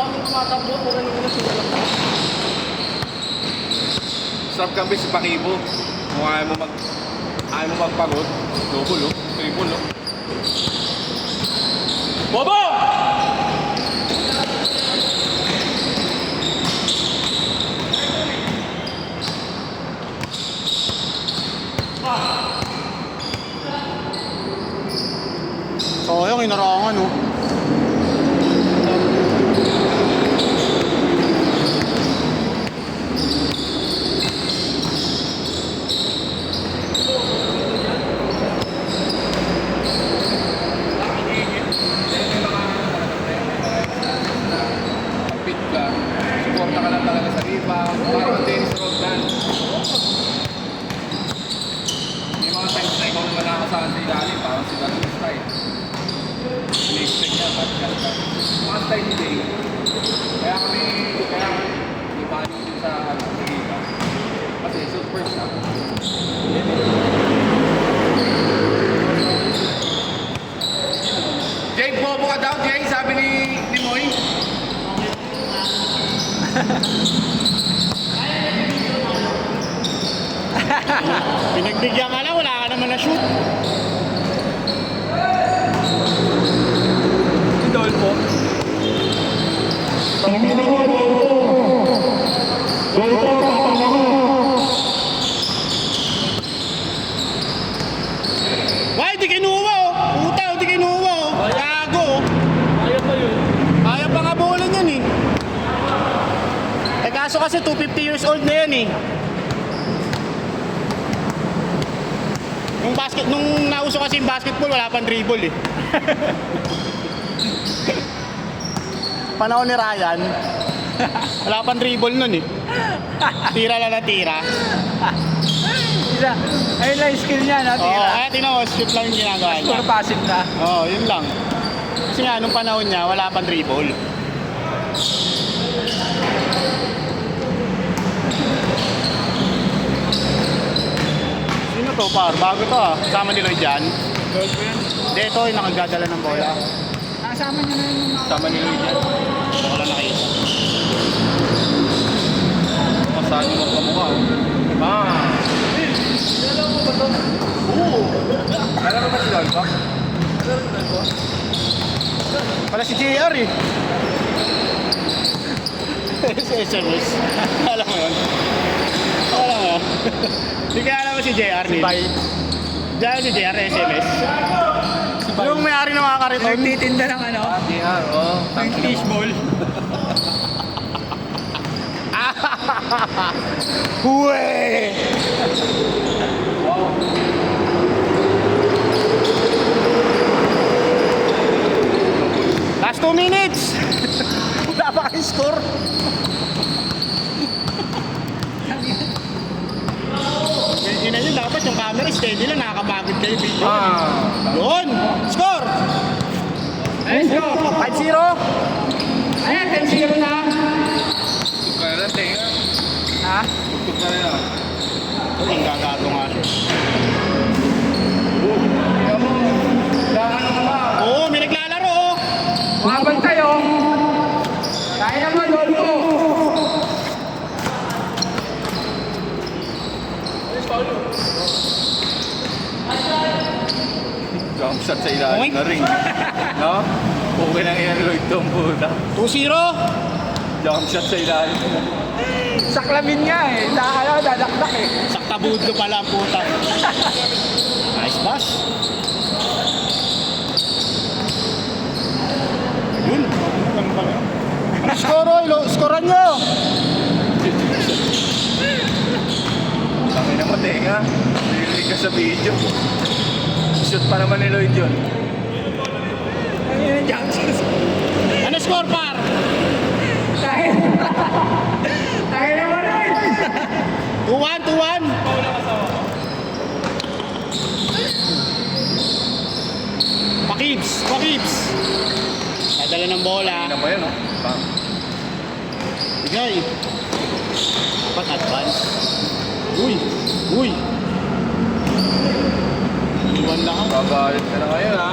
kami tumatakbo, pero hindi na sila lang. Sarap kami si Pakibo. Kung ayaw mo magpagod, double oh, triple oh. Bobo! So, yung inarangan, no? Fit ka, suporta ka lang talaga sa iba, parang tennis road lang. May mga times na ikaw naman nakasahan sa ilalim, parang sila ng style. In-expect niya, but mga style ni Dave. Kaya kami ibalik din sa iba. Kasi super siya. Jay, bobo ka daw, Jay, sabi ni Moy. Pinagbigyan ka lang, wala ka naman na-shoot. Idol po. Why, di kinuha, oh. Puta, di kinuha, oh. Gago, oh. Ayaw pa yun. Kaya pa nga bowlan yan, eh. Eh, kaso kasi 250 years old na yan, eh. Nung nauso kasi yung basketball, wala pang dribble, eh. Panahon ni Ryan, wala pang dribble nun, eh. Tira lang na tira. Ayun lang yung skill niya, no? Oo, Tira. kaya tingnan mo, shoot lang yung ginagawa niya. Puro passive na. Oo, yun lang. Kasi nga, nung panahon niya, wala pang dribble. Sino to, par? Bago to, ah. Kasama ni Lloyd dyan. Girlfriend. Hindi, ito yung nakagdadala ng bola. Kasama niya na yung mga... Sama ni Lloyd yan. Wala nakita. Masano mo ka mukha. Ah. Alam mo ba ito? Oo. Alam mo ba si Lalbak? Pala si JR, eh. Si SMS. Alam mo yun? Alam mo. Hindi kaya alam mo si JR, Si Neil. Bay. Diyan si JR, SMS. Yung may-ari ng mga kariton. Nagtitinda ng ano? PR, oh. Ng fishball. Huwe! Last 2 minutes! Wala pa kayong score. Yun na yun, dapat yung camera steady lang, nakakapagod kayo video. Ah. Yun! Score! Let's go! 5-0! Ayan, 10-0 na. Tugtog ka na lang, tenga. Ha? Tugtog ka na lang. Ang gagato nga siya. Kaya mo, kailangan mo ba? Oo, may naglalaro, oh! Mabag tayo. Kaya mo, Lolo. Jump shot sa ilalim na ring. No? Okay na yan, Lloyd tong puta. 2-0! Jump shot sa ilalim. Saklamin nga eh. Nakakala ko dadakdak eh. Saktabudlo pala ang puta. Nice pass. Yun. Ano score, Oy? Scorean nyo! Tangin na mo, tenga. Nililig ka sa video. Shoot pa naman ni Lloyd yun. Ano yun yung jumpsuits? Ano score, par? Tayo. Tayo naman rin. 2-1, 2-1. Pakibs. Dadala ng bola. Tingnan mo yan, oh. Bang. Bigay. Dapat advance. Uy. Iwan lang ako. Babalit ka na ngayon, ha?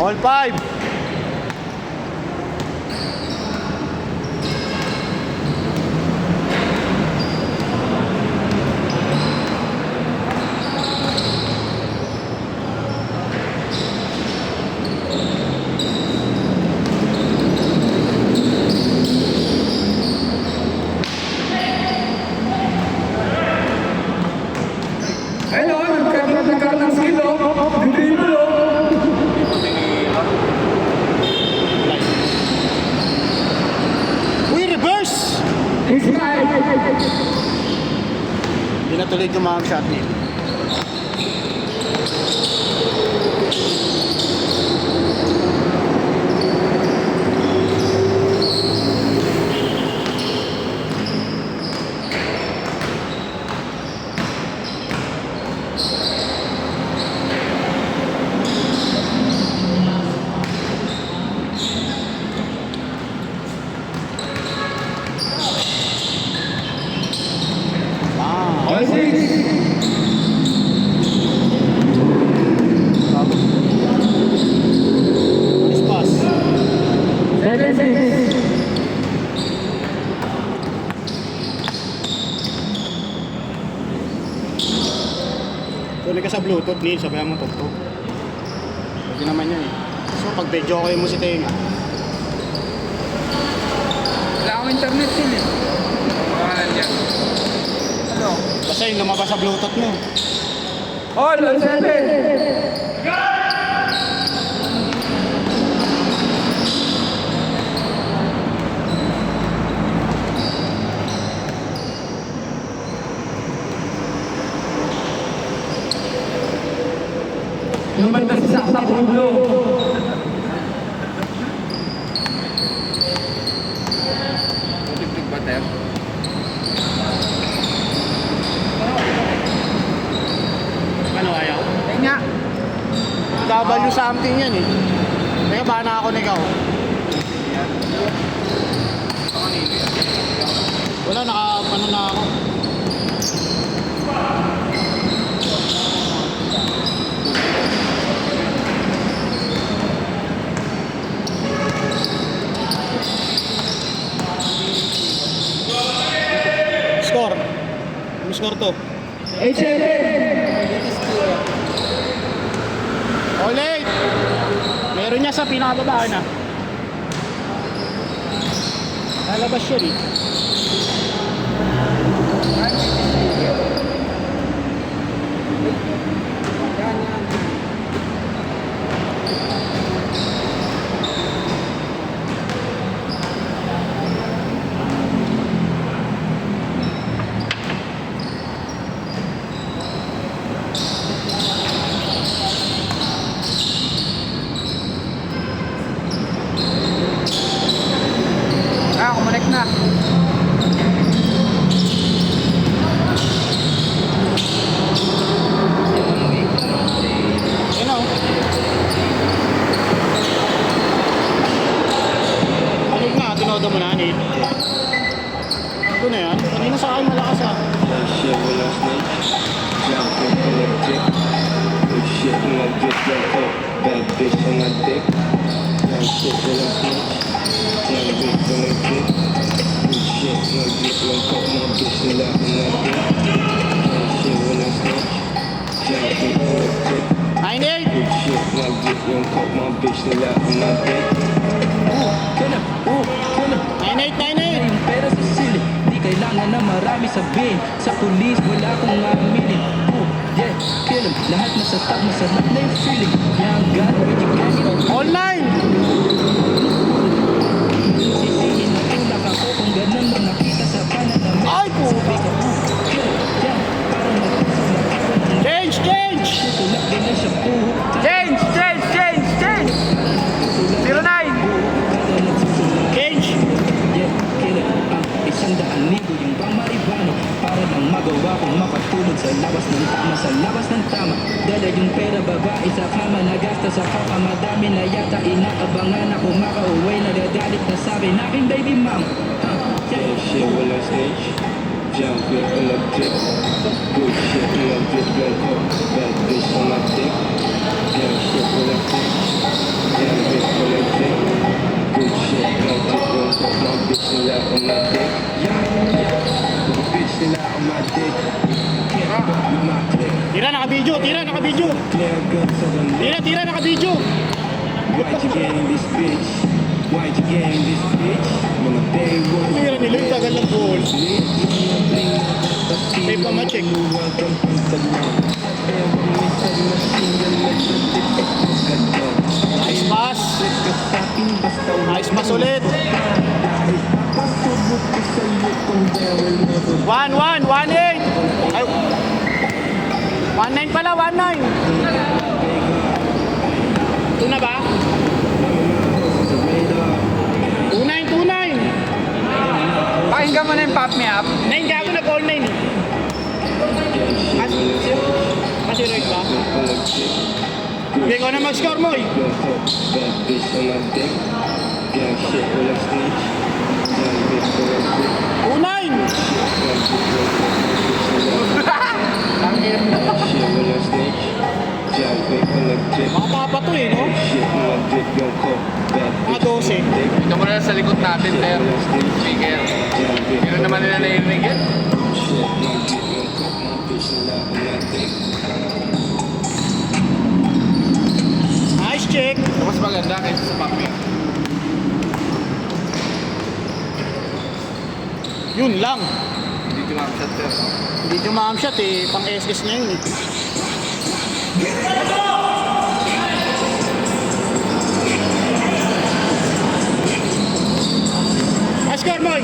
All five. Ayun o, nagkaroon ng skill o. Dribble o. Uy, reverse! Hindi na tuloy yung shot niya. All six. Nice pass. 7-6. Tuloy ka sa Bluetooth, Neil, sabihan mo tugtog. Pwede naman yan eh. So, pag video kayo mo si Tenga, Wala akong internet yun eh. Pangalan niya. Ano? basta yung lumabas sa Bluetooth mo. All 7. Yung banda si Saksak Rublo. Tutig-tig ba tayo? Ano ayaw? Ayun nga. W something yan eh. Kaya ba na ako na ikaw? Wala, ano na ako. Score. Ano score to? 8-7. Ulit! Meron niya sa pinakababa na. Lalabas yun eh. Kumonek na. Yun o. Balik nga, tinodo mo na, Neil. Ito na yan. Kanina sa akin malakas ah. Shit when I snitch, jump in the dick. Good shit when I get that hook, bad bitch on my dick. That shit when I snitch, jump in the dick. Good shit when I get one fuck my bitch and laugh in my dick. That shit when I snitch, jump in the dick. 9-8! Good shit when I get one fuck my bitch and laugh in my dick. Kailan? 9-8, 9-8! Yung pera sa silid, di kailangan na marami sabihin. Sa pulis, wala akong aminin. Oh, yeah, kill 'em. Lahat masasarap, masarap na yung feeling. Young God, where you get it? All 9! Sisihin na tulak ako kung ganun mo nakita sa pananamit. Ay, puta! Sabi ko, yeah, parang nagsusulat ako ng Change, change! tulak din na siya buhok. Change! 09! Change! Yeah, kill 'em. 100,000 yung pamaribano para lang magawa kong makatulog sa labas ng tama, sa labas ng tama. Dala yung pera babae sa kama, nagasta sa kaka, madami na yata inaabangan ako makauwi, nagagalit na sabi nakin baby mom. That shit when I snitch, Jump it on the dick. Good shit on the dick, gun coat. Bad bitch on my dick. Jump shit on the dick. Jump it on the dick. Good shit on the dick, gun coat. My bitch is out on my dick. The bitch is out on my dick. Can't fuck with my click. Tira, naka-video. Tira, naka-video. Flare guns on the neck. Tira, naka-video. Why'd you get in this bitch? Why'd you get in this bitch? Mga day one. Tira nila yung tagal ng goal. May pamacheck. Nice pass. Nice pass ulit. 1-1, 1-8. Ay, 1-9 pala, 1-9. Ito na ba? 2-9, 2-9. Pakinggan mo na yung pop me up. 9 gago na call 9. Kasi right ba? Okay, ikaw na mag-score mo eh. Bad bitch on my dick. Gang shit with a snitch. Young bitch with a dick. 2-9. Shit with a snitch. Young bitch with a dick. Bata pa to eh, no? Shit with a dick, young coat. Bad Mga bitch 12. dick. Ito mo na sa likod natin, Ter. Speaker. Young bitch Pero naman nila narinig yan. shit, my dick, young coat. My bitch is out on my dick. Nice check. Mas maganda kaysa sa papi. Yun lang. Hindi tumamshot, Ter. No? Hindi jumam shot eh. Pang SS niya yun eh. Nice score, Moy.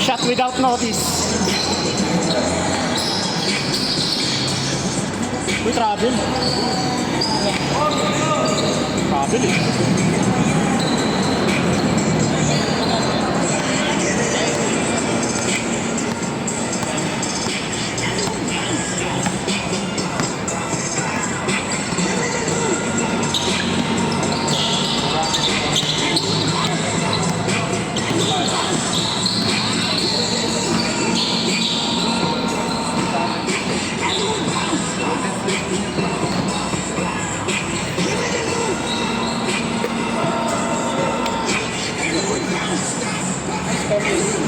Shot without notice. Uy, travel. Travel eh.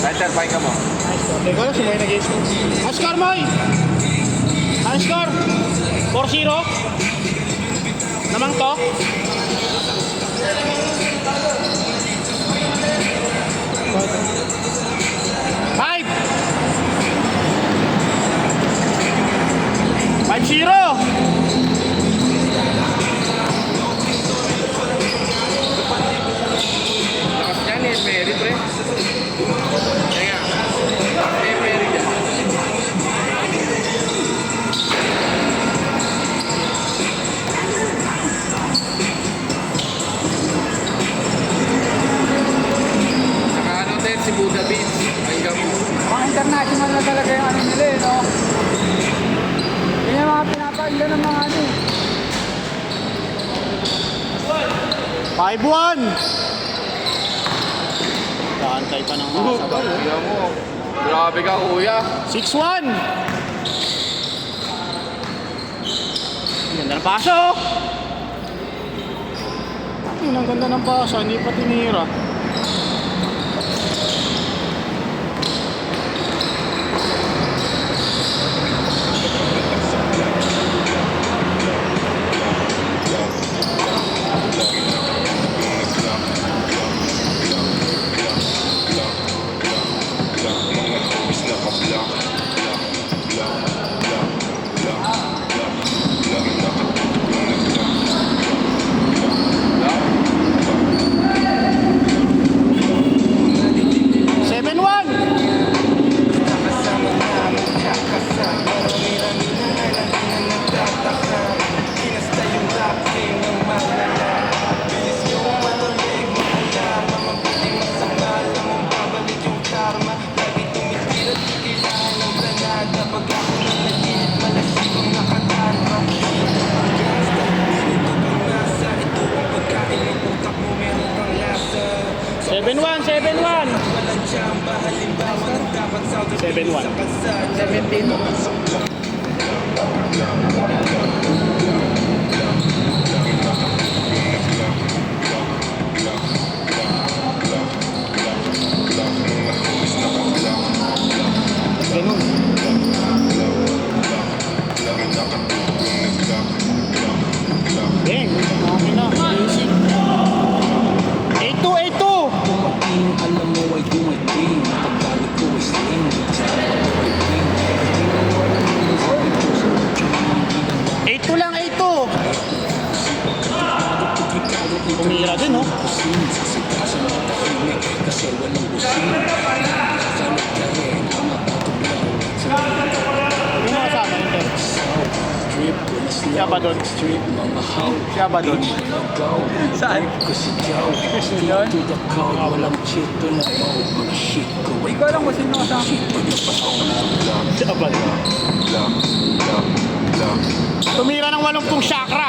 Dahil, Ter, pakinggan mo. Teka lang, sumay na guys. Nice score, Moy. Nice score. 4-0. Namang to. Five. 5-0. Lakas niya ni Mary, pre. Kaya nga. Mary dyan. Saka ano, Ter, si Buddha Beach. Pakinggan mo. Mga international na talaga yung ano nila eh, no? Yun yung mga pinapakinggan ng mga ano eh. 5-1. Kaantay pa ng mga sabay. Pakinggan mo. Grabe ka, kuya. 6-1. Ganda ng paso. Ang ganda ng paso, hindi pa tinira. 7-1, 7-1. 7-1. 17. Ganun. Bang, okay na. Easy. 8-2, 8-2. Dumating, alam mo ay dumating. Tagalog ko ay sling. Basta 8-2 lang, 8-2. Tumira din, oh. kasi walang usin. Kalit ka rin ang mapatuglaw. Yung mga kasama nito. Trip ko na slow. Siya ba doon? Trip mga how. Siya ba doon? Saan? Ko si Joe. Stick to the code. Walang chito na oh. Mga shit ko Hindi ay ko alam kung sino kasama. shit ko na pa. Siya ba doon? Tumira ng 80 chakra.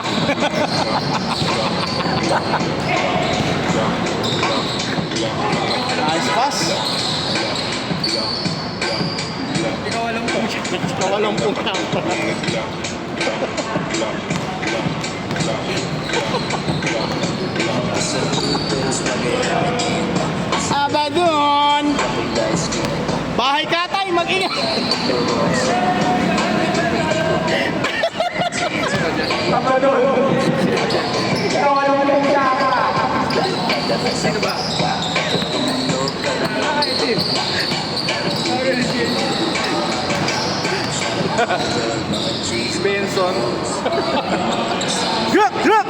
Nice pass. Hindi ko alam kung siya. Kawalong pong chakra. Abadon! Bahay katay, mag-ingat! Sino ba? Benson. Grab! Grab!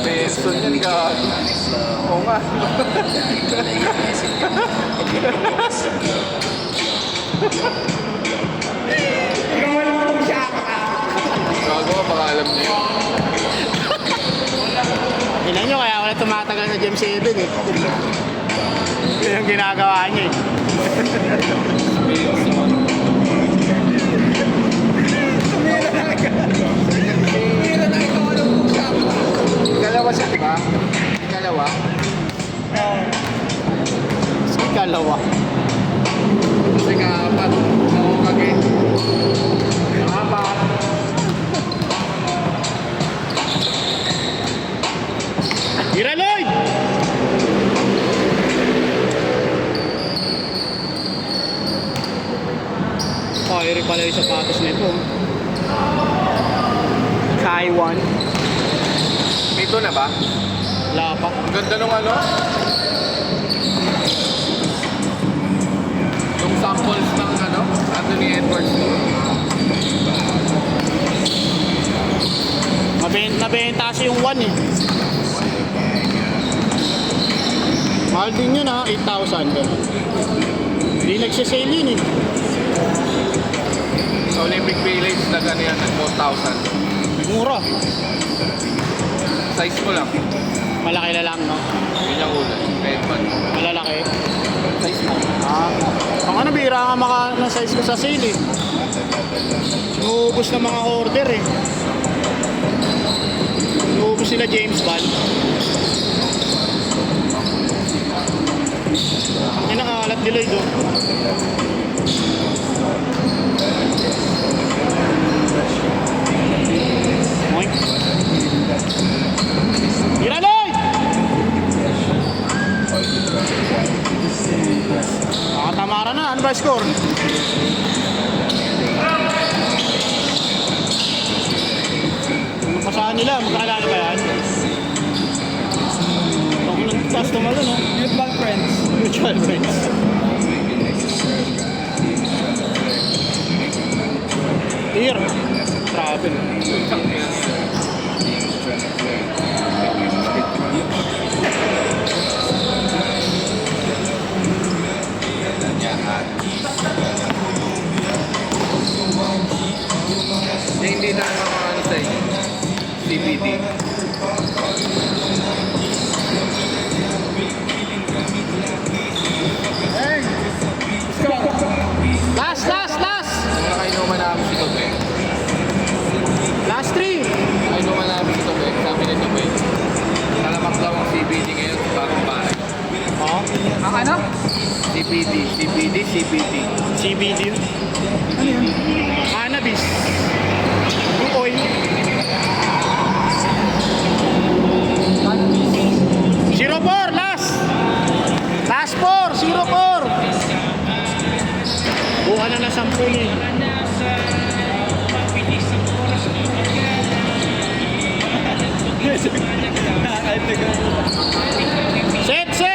Benson yan ka. Oo nga. Gago ka, baka alam niyo yun. Tingnan nyo, kaya wala tumatagal sa Gem 7 eh. Yun yung ginagawa niya eh. Benson. Ikalawa siya, di ba? Ikalawa. Ikalawa. Ika-apat. Nakukage. Apat. Tira Lloyd! Fiery pala yung sapatos nito. Taiwan. Ito na ba? Wala pa. Ang ganda nung ano? Yung samples ng ano? Anthony Edwards. Nabenta kasi yung 1 eh. Mahal din yun ha, 8,000. Hindi nagsisale yun eh. Sa Olympic Village na ganyan, nag 4,000. Mura. Size mo lang. Malaki na lang, no? Yun yung kulay. Red man. Malalaki. Size mo. Ang ano, bira nga ng size ko sa sale eh. Inuubos na mga order eh. Inuubos sila James Bond. Ang inakalat nila ito. Moink. Tira Lloyd! Nakatamara na. Ano ba score? Ano pa saan nila? Magkakalala ba yan? Ako ng customer doon, no? Mutual friends. Mutual friends. Here. Travel. Hindi na mga ano sa inyo. CBD. Last! Mga kainuman namin si Kobe. Last 3! CBD, CBD, CBD. CBD yun. Ano yun? Cannabis. Yung oil. 04, last! Last 4, 04! Buka na na 10 eh. Set, set!